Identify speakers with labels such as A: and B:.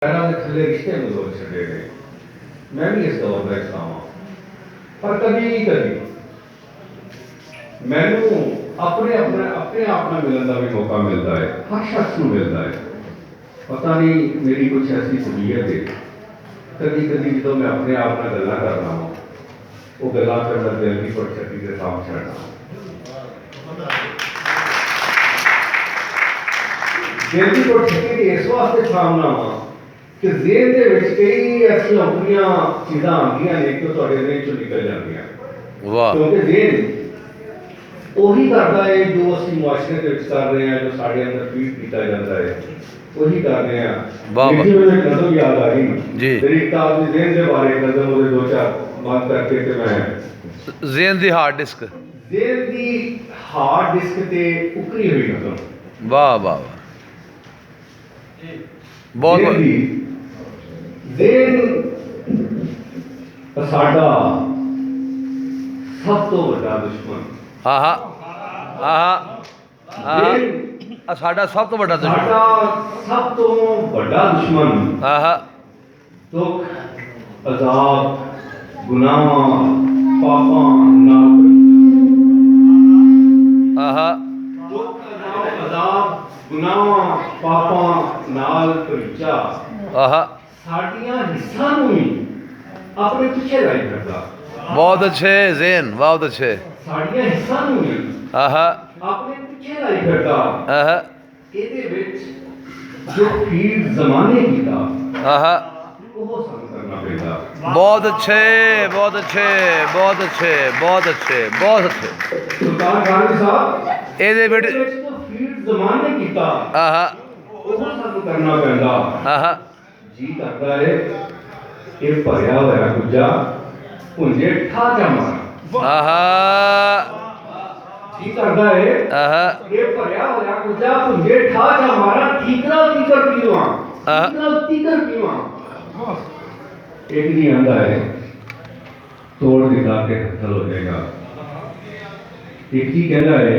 A: पैरों के थले रिश्ते में लोग छड़े गए। मैं भी इस दौर का हिस्सा हूं, पर कभी मैनू अपने अपने अपने आप में मिलने का भी मौका मिलता है, हर शख्स को मिलता है। पता नहीं मेरी कुछ ऐसी तबीयत है, कभी कभी जो मैं अपने आप में गल्ला करना हो, वो गल्ला करना दिल की पर छठी के साथ छड़ना दिल की पर छठी इस वास्ते सामना हो कि ज़हन दे विच कई ऐसियां बुरियां चीज़ां आंदियां ने कि तुहाडे ज़हन चों निकल जांदियां। वाह, क्योंकि ज़हन ਉਹੀ करता है जो ਅਸੀਂ मुआशरे ਦੇ ਵਿੱਚ कर रहे हैं, जो साढ़े अंदर फीड किया जाता है, वही कर रहे हैं। वाह वाह, मुझे एक नज़म याद आ रही जी, मेरी किताब के ज़हन के बारे में नज़म मुझे दो चार बात करके कि मैं ज़हन दी हार्ड डिस्क ते उकरी हुई नज़म। वाह वाह वाह, बहुत ज़हन साडा सब तो बड़ा दुश्मन। हाँ हाँ हाँ हाँ, साडा सब तो बड़ा दुश्मन, सब तो बड़ा दुश्मन। हाँ हाँ, दुख अजाब गुनाह पापा नाल, हाँ हाँ, दुख अजाब गुनाह पापा नाल परिचा, हाँ, साडियां हिस्सां नूं ही अपने पीछे लाई करदा। बहुत अच्छे ज़हन, बहुत अच्छे, साडियां हिस्सां नूं ही अपने पीछे लाई करदा। ਇਹਦੇ ਵਿੱਚ जो फीड ज़माने कीता ਉਹ ਸਾਨੂੰ करना ਪੈਂਦਾ। बहुत अच्छे बहुत अच्छे बहुत अच्छे बहुत अच्छे बहुत अच्छे सुल्तान गाजी साहब, ਇਹਦੇ ਵਿੱਚ जो फीड ज़माने कीता ਉਹ ਸਾਨੂੰ करना ਪੈਂਦਾ। जी करता है ਇਹ ਭਰਿਆ ਹੋਇਆ ਕੁਝਾ ਪੁੰਜੇ ਠਾ ਜਾ ਮਾਰਾ। जी करता है ये भरिया होया कुझा पुंजे ठा जा मारा, ठीकरा तीकर पीवा, ठीकरा तीकर पीवा। एक नहीं आंदा है तोड़ दिखा के खत्म हो जाएगा। एक ही कहता है